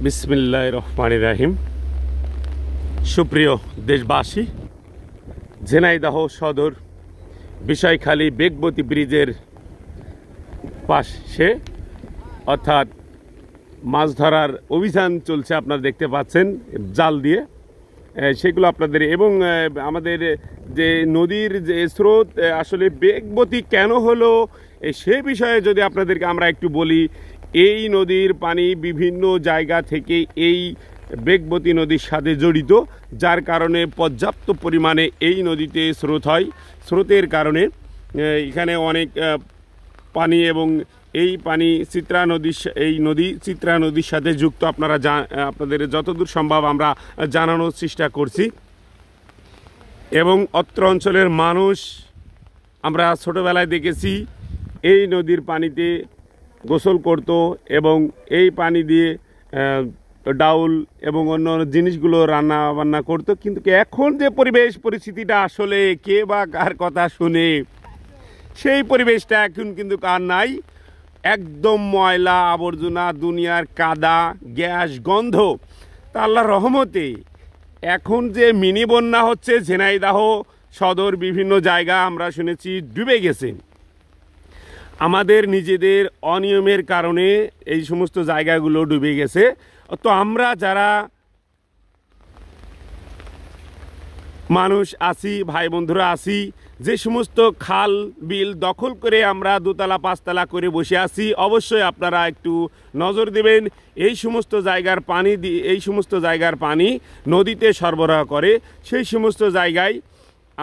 বিসমিল্লাহির রহমানির রহিম। সুপ্রিয় দেশবাসী, ঝিনাইদহ সদর বিষয়খালী বেগবতী ব্রিজের পাশে অর্থাৎ মাছ ধরার অভিযান চলছে। আপনারা দেখতে পাচ্ছেন জাল দিয়ে সেগুলো আপনাদের, এবং আমাদের যে নদীর যে স্রোত আসলে বেগবতী কেন হলো সে বিষয়ে যদি আপনাদেরকে আমরা একটু বলি। এই নদীর পানি বিভিন্ন জায়গা থেকে এই বেগবতী নদীর সাথে জড়িত, যার কারণে পর্যাপ্ত পরিমাণে এই নদীতে স্রোত হয়। স্রোতের কারণে এখানে অনেক পানি, এবং এই পানি চিত্রা নদীর সাথে যুক্ত। আপনাদের যতদূর সম্ভব আমরা জানানোর চেষ্টা করছি। এবং অত্র অঞ্চলের মানুষ আমরা ছোটোবেলায় দেখেছি এই নদীর পানিতে গোসল করত, এবং এই পানি দিয়ে ডাউল এবং অন্য জিনিসগুলো রান্না বান্না করতো। কিন্তু এখন যে পরিস্থিতিটা আসলে কে বা কার কথা শুনে, সেই পরিবেশটা এখন কিন্তু আর নাই। একদম ময়লা আবর্জনা, দুনিয়ার কাদা, গ্যাস, গন্ধ। তা আল্লাহর রহমতে এখন যে মিনি বন্যা হচ্ছে, ঝিনাইদহ সদর বিভিন্ন জায়গা আমরা শুনেছি ডুবে গেছে। আমাদের নিজেদের অনিয়মের কারণে এই সমস্ত জায়গাগুলো ডুবে গেছে। তো আমরা যারা মানুষ আছি, ভাই বন্ধুরা আছি, যে সমস্ত খাল বিল দখল করে আমরা দোতলা পাঁচতলা করে বসে আছি, অবশ্যই আপনারা একটু নজর দেবেন। এই সমস্ত জায়গার পানি নদীতে সরবরাহ করে। সেই সমস্ত জায়গায়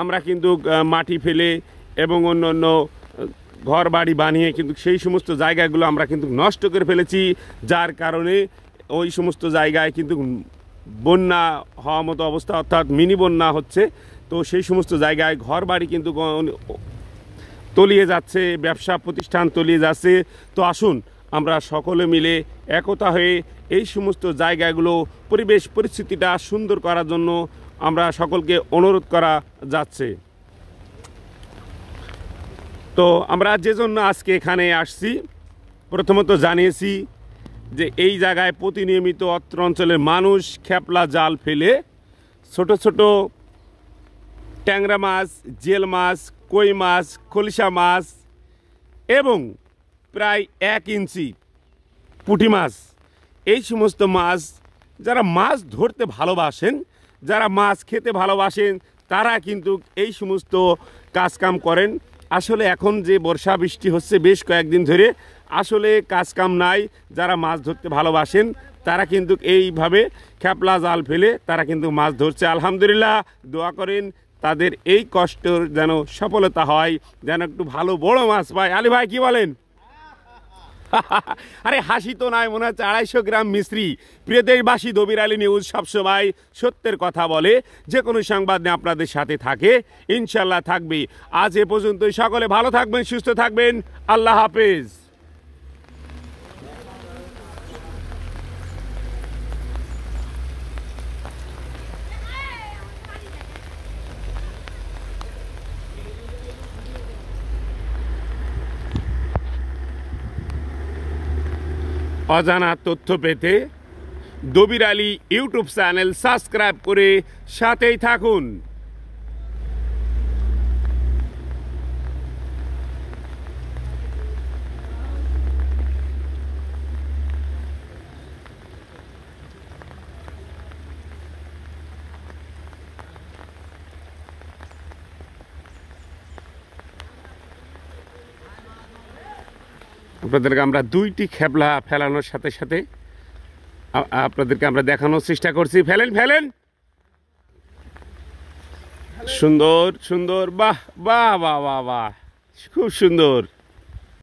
আমরা কিন্তু মাটি ফেলে এবং অন্য ঘর বাড়ি বানিয়ে কিন্তু সেই সমস্ত জায়গাগুলো আমরা কিন্তু নষ্ট করে ফেলেছি, যার কারণে ওই সমস্ত জায়গায় কিন্তু বন্যা হওয়ার মতো অবস্থা, অর্থাৎ মিনি বন্যা হচ্ছে। তো সেই সমস্ত জায়গায় ঘর বাড়ি কিন্তু তলিয়ে যাচ্ছে, ব্যবসা প্রতিষ্ঠান তলিয়ে যাচ্ছে। তো আসুন আমরা সকলে মিলে একতা হয়ে এই সমস্ত জায়গাগুলো পরিস্থিতিটা সুন্দর করার জন্য আমরা সকলকে অনুরোধ করা যাচ্ছে। তো আমরা যে জন্য আজকে এখানে আসছি, প্রথমত জানিয়েছি যে এই জায়গায় প্রতিনিয়মিত অত্র অঞ্চলের মানুষ খেপলা জাল ফেলে ছোট ছোট ট্যাংরা মাছ, জিয়েল মাছ, কই মাছ, খলিশা মাছ এবং প্রায় 1 ইঞ্চি পুঁটি মাছ, এই সমস্ত মাছ যারা মাছ ধরতে ভালোবাসেন, যারা মাছ খেতে ভালোবাসেন, তারা কিন্তু এই সমস্ত কাজকাম করেন। আসলে এখন যে বর্ষা বৃষ্টি হচ্ছে বেশ কয়েকদিন ধরে, আসলে কাজকাম নাই। যারা মাছ ধরতে ভালোবাসেন তারা কিন্তু এইভাবে খেপলা জাল ফেলে তারা কিন্তু মাছ ধরছে। আলহামদুলিল্লাহ, দোয়া করেন তাদের এই কষ্টের যেন সফলতা হয়, যেন একটু ভালো বড় মাছ পায়। আলী ভাই কি বলেন? আরে হাসি তো নাই, মনে হচ্ছে 250 গ্রাম মিশ্রি। প্রিয় দেশবাসী, দবির আলী নিউজ সবসময় সত্যের কথা বলে, যে কোনো সংবাদ নিয়ে আপনাদের সাথে থাকে, ইনশাল্লাহ থাকবে। আজ এ পর্যন্তই। সকলে ভালো থাকবেন, সুস্থ থাকবেন। আল্লাহ হাফেজ। অজানা তথ্য পেতে Dabir Ali YouTube channel subscribe করে সাথেই থাকুন। আপনাদেরকে আমরা 2টি খেপলা ফেলানোর সাথে সাথে আপনাদেরকে আমরা দেখানোর চেষ্টা করছি। ফেলেন। সুন্দর সুন্দর, বাহ বাহ বাহ বাহ বাহ, খুব সুন্দর।